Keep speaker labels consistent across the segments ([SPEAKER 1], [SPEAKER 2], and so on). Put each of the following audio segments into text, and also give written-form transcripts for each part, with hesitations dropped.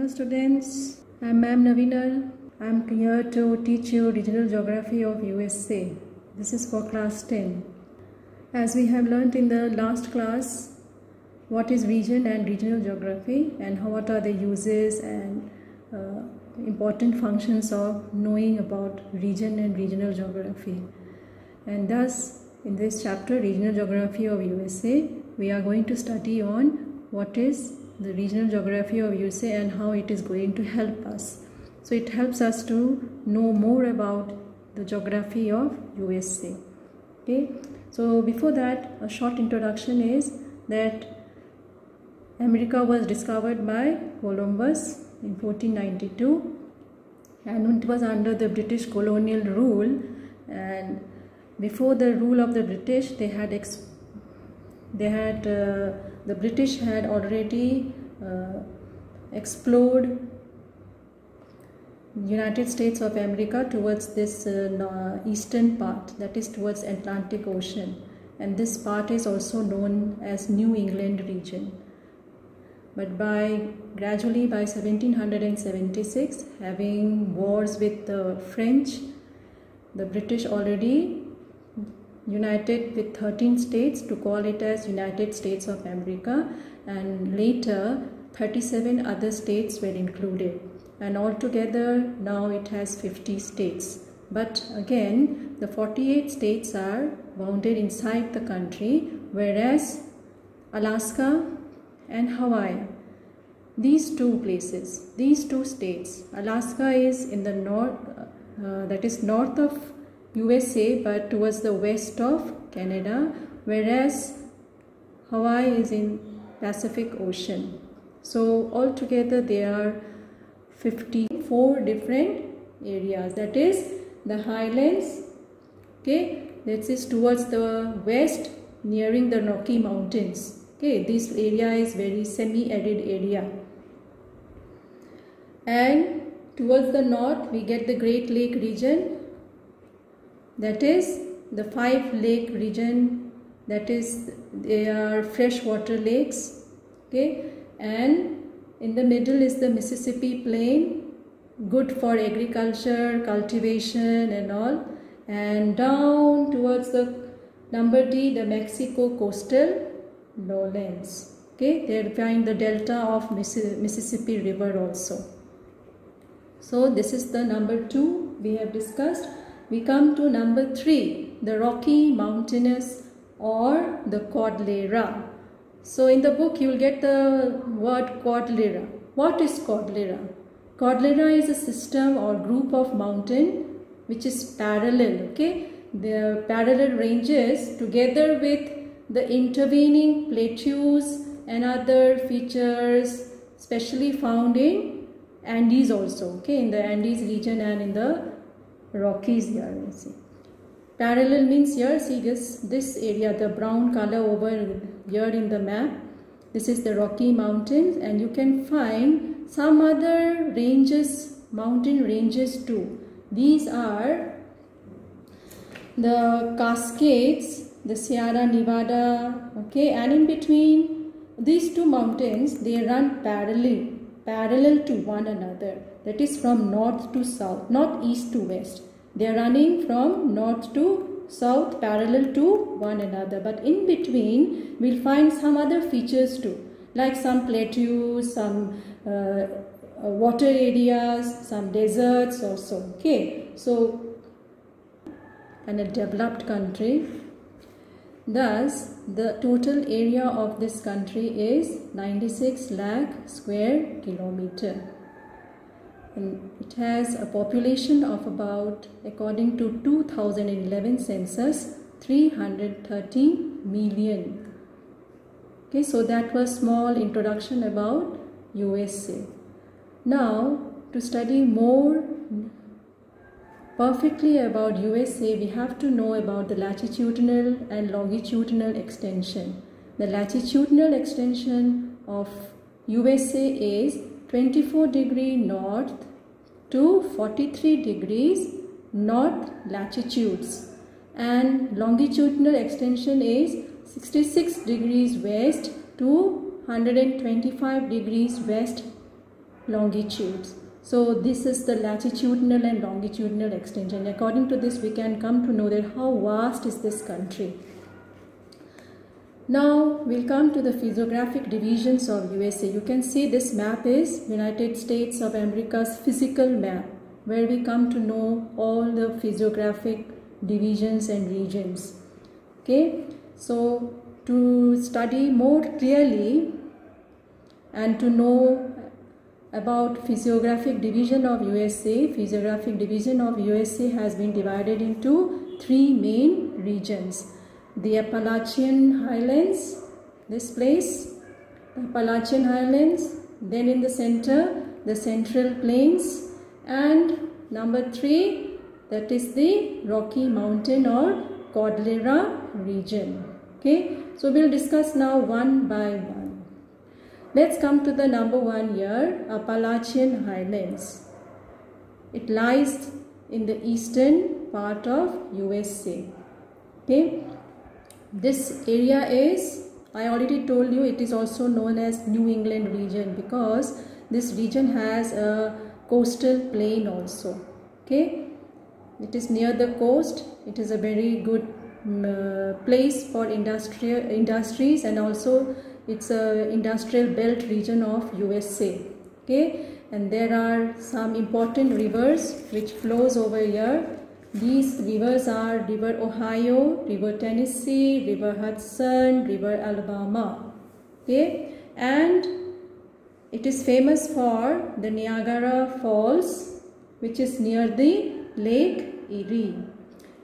[SPEAKER 1] Hello students, I am Ma'am Navinal. I am here to teach you Regional Geography of USA. This is for class 10. As we have learnt in the last class, what is region and regional geography and what are the uses and important functions of knowing about region and regional geography. And thus, in this chapter, Regional Geography of USA, we are going to study on what is the regional geography of USA and how it is going to help us. So it helps us to know more about the geography of USA. Okay, so before that, a short introduction is that America was discovered by Columbus in 1492 and it was under the British colonial rule, and before the rule of the British the British had already explored United States of America towards this eastern part, that is towards Atlantic Ocean, and this part is also known as New England region. But gradually by 1776, having wars with the French, the British already united with 13 states to call it as United States of America, and later 37 other states were included, and altogether now it has 50 states. But again, the 48 states are bounded inside the country, whereas Alaska and Hawaii, these two places, these two states, Alaska is in the north, that is north of USA but towards the west of Canada, whereas Hawaii is in Pacific Ocean. So altogether there are 54 different areas, that is the highlands, okay, that is towards the west nearing the Rocky Mountains. Okay, this area is very semi-arid area, and towards the north we get the Great Lake region, that is the 5 lake region, that is they are freshwater lakes, okay, and in the middle is the Mississippi plain, good for agriculture, cultivation and all, and down towards the number D, the Mexico coastal lowlands. Okay, there find the delta of Mississippi River also. So this is the number 2 we have discussed. We come to number 3, the Rocky Mountainous or the Cordillera. So in the book you will get the word Cordillera. What is Cordillera? Cordillera is a system or group of mountain which is parallel. Okay, the parallel ranges together with the intervening plateaus and other features specially found in Andes also. Okay, in the Andes region and in the Rockies here. You see, parallel means here, see this area, the brown color over here in the map, this is the Rocky Mountains, and you can find some other ranges, mountain ranges too. These are the Cascades, the Sierra Nevada, okay, and in between these two mountains they run parallel to one another, that is from north to south, not east to west. They are running from north to south parallel to one another, but in between we'll find some other features too, like some plateaus, some water areas, some deserts also. Okay, so in a developed country, thus the total area of this country is 96 lakh square kilometer. And it has a population of about, according to 2011 census, 330 million. Okay, so that was small introduction about USA. Now, to study more perfectly about USA, we have to know about the latitudinal and longitudinal extension. The latitudinal extension of USA is 24 degrees north to 43 degrees north latitudes, and longitudinal extension is 66 degrees west to 125 degrees west longitudes. So this is the latitudinal and longitudinal extension. According to this, we can come to know that how vast is this country. Now we'll come to the physiographic divisions of USA. You can see this map is United States of America's physical map, where we come to know all the physiographic divisions and regions. Okay, so to study more clearly and to know about physiographic division of USA, physiographic division of USA has been divided into three main regions. The Appalachian Highlands, this place, the Appalachian Highlands, then in the center, the Central Plains, and number 3, that is the Rocky Mountain or Cordillera region. Okay, so we'll discuss now one by one. Let's come to the number 1 here, Appalachian Highlands. It lies in the eastern part of USA. Okay, this area is, I already told you, it is also known as New England region because this region has a coastal plain also. Okay, it is near the coast. It is a very good place for industries, and also it's a industrial belt region of USA. Okay, and there are some important rivers which flows over here. These rivers are River Ohio, River Tennessee, River Hudson, River Alabama. Okay, and it is famous for the Niagara Falls, which is near the Lake Erie.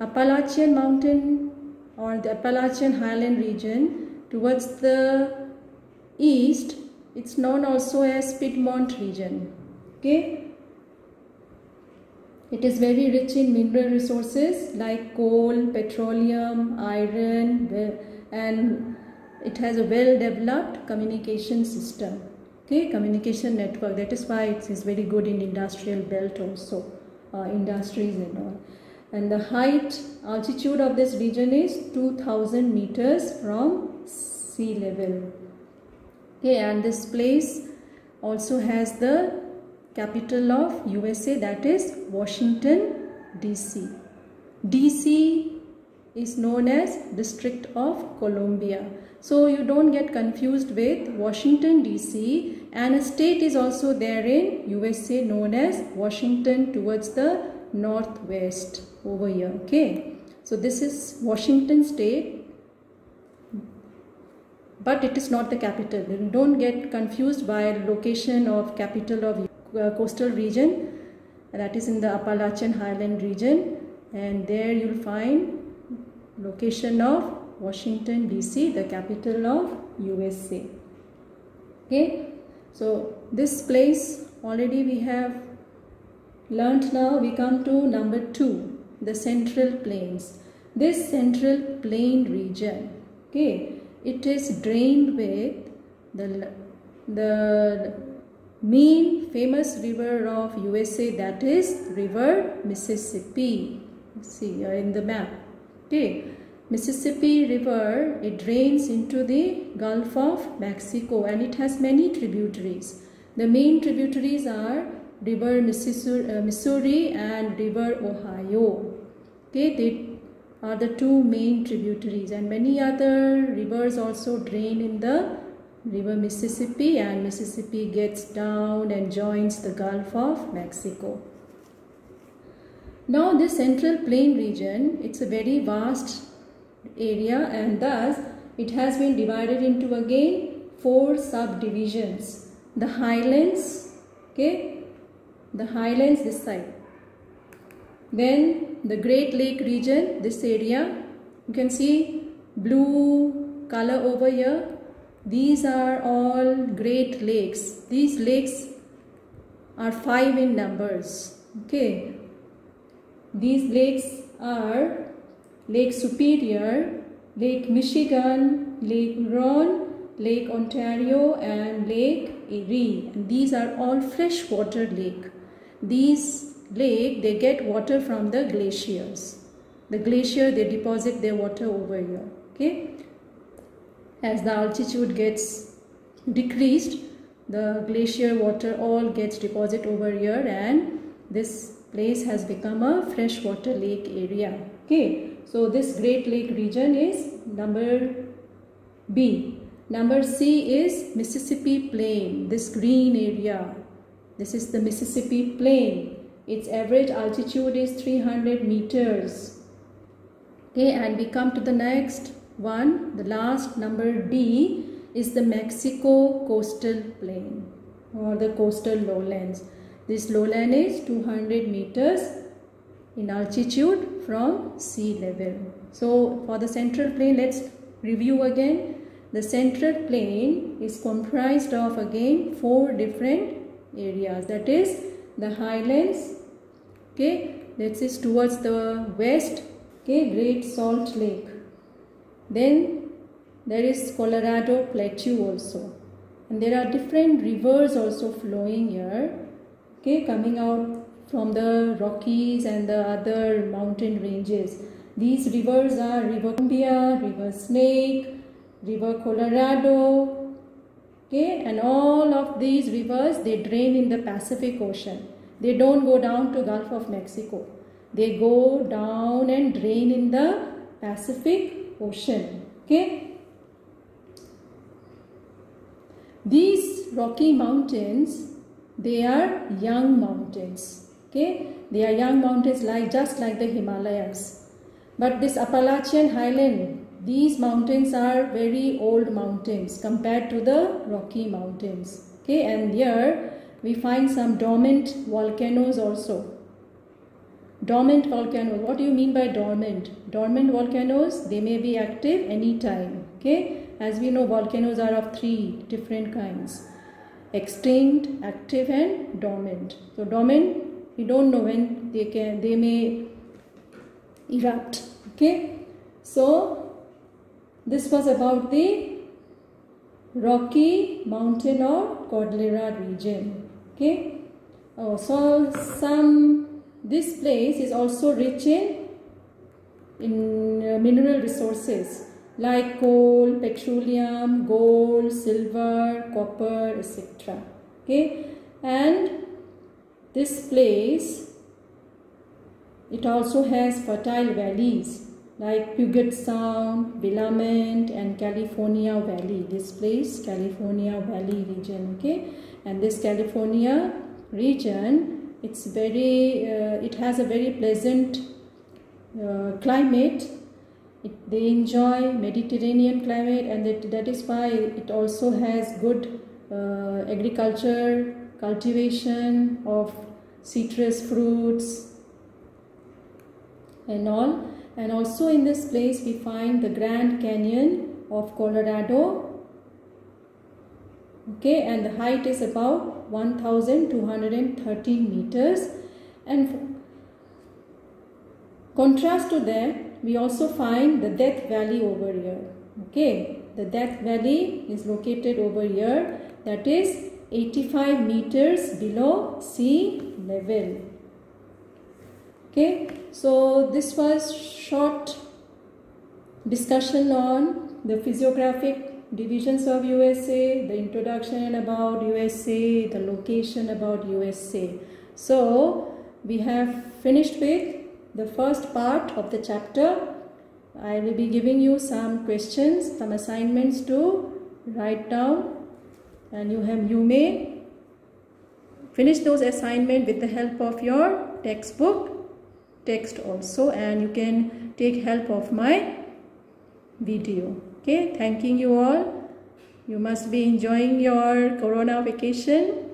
[SPEAKER 1] Appalachian Mountain or the Appalachian Highland region towards the east, it's known also as Piedmont region. Okay, it is very rich in mineral resources like coal, petroleum, iron, and it has a well developed communication system. Okay, communication network. That is why it is very good in industrial belt also, industries and all. And the height, altitude of this region is 2000 meters from sea level. Okay, and this place also has the capital of USA, that is Washington DC. DC is known as District of Columbia. So you don't get confused with Washington DC, and a state is also there in USA known as Washington towards the northwest over here. Okay, so this is Washington state, but it is not the capital. Don't get confused by location of capital of coastal region, that is in the Appalachian Highland region, and there you'll find location of Washington DC, the capital of USA. Okay, so this place already we have learnt. Now we come to number 2, the Central Plains. This Central Plain region, okay, it is drained with the main famous river of USA, that is River Mississippi. See in the map. Okay, Mississippi River, it drains into the Gulf of Mexico, and it has many tributaries. The main tributaries are River Missouri and River Ohio. Okay, they are the 2 main tributaries, and many other rivers also drain in the River Mississippi, and Mississippi gets down and joins the Gulf of Mexico. Now this Central Plain region, it's a very vast area, and thus it has been divided into again 4 subdivisions. The Highlands, okay, the Highlands this side. Then the Great Lake region, this area, you can see blue color over here. These are all Great Lakes. These lakes are 5 in numbers. Okay, these lakes are Lake Superior, Lake Michigan, Lake Huron, Lake Ontario, and Lake Erie. And these are all freshwater lake. These lake, they get water from the glaciers. The glacier, they deposit their water over here. Okay, as the altitude gets decreased, the glacier water all gets deposited over here, and this place has become a freshwater lake area. Okay, so this Great Lake region is number B. Number C is Mississippi Plain, this green area. This is the Mississippi Plain. Its average altitude is 300 meters. Okay, and we come to the next one, the last, number D, is the Mexico Coastal Plain or the coastal lowlands. This lowland is 200 meters in altitude from sea level. So for the Central Plain, let's review again. The Central Plain is comprised of again 4 different areas. That is the highlands. Okay, this is towards the west. Okay, Great Salt Lake. Then there is Colorado Plateau also, and there are different rivers also flowing here. Okay, coming out from the Rockies and the other mountain ranges. These rivers are River Columbia, River Snake, River Colorado. Okay, and all of these rivers, they drain in the Pacific Ocean. They don't go down to Gulf of Mexico. They go down and drain in the Pacific Ocean. Okay. These Rocky Mountains, they are young mountains. Okay, they are young mountains just like the Himalayas. But this Appalachian Highland, these mountains are very old mountains compared to the Rocky Mountains. Okay, and here we find some dormant volcanoes also. Dormant volcanoes. What do you mean by dormant? Dormant volcanoes, they may be active anytime. Okay, as we know, volcanoes are of 3 different kinds: extinct, active, and dormant. So dormant, we don't know when they may erupt. Okay, so this was about the Rocky Mountain or Cordillera region. Okay, this place is also rich in mineral resources like coal, petroleum, gold, silver, copper, etc. Okay, and this place, it also has fertile valleys like Puget Sound, Willamette, and California Valley. This place, California Valley region. Okay, and this California region, it has a very pleasant climate. They enjoy Mediterranean climate, and that is why it also has good agriculture, cultivation of citrus fruits and all. And also in this place we find the Grand Canyon of Colorado. Okay, and the height is about 1,213 meters. And contrast to that, we also find the Death Valley over here. Okay, the Death Valley is located over here, that is 85 meters below sea level. Okay, so this was short discussion on the physiographic divisions of USA, the introduction about USA, the location about USA. So we have finished with the first part of the chapter. I will be giving you some questions, some assignments to write down, and you may finish those assignments with the help of your text also, and you can take help of my video. Okay, thanking you all. You must be enjoying your Corona vacation.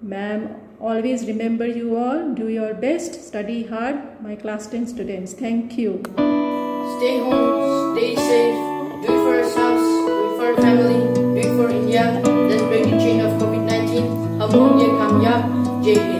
[SPEAKER 1] Ma'am always remember you all. Do your best, study hard, my class 10 students. Thank you.
[SPEAKER 2] Stay home, stay safe, do it for ourselves, do it for our family, do it for India. Let's break the chain of COVID-19. Hum hoenge kamyab. Jai Hind.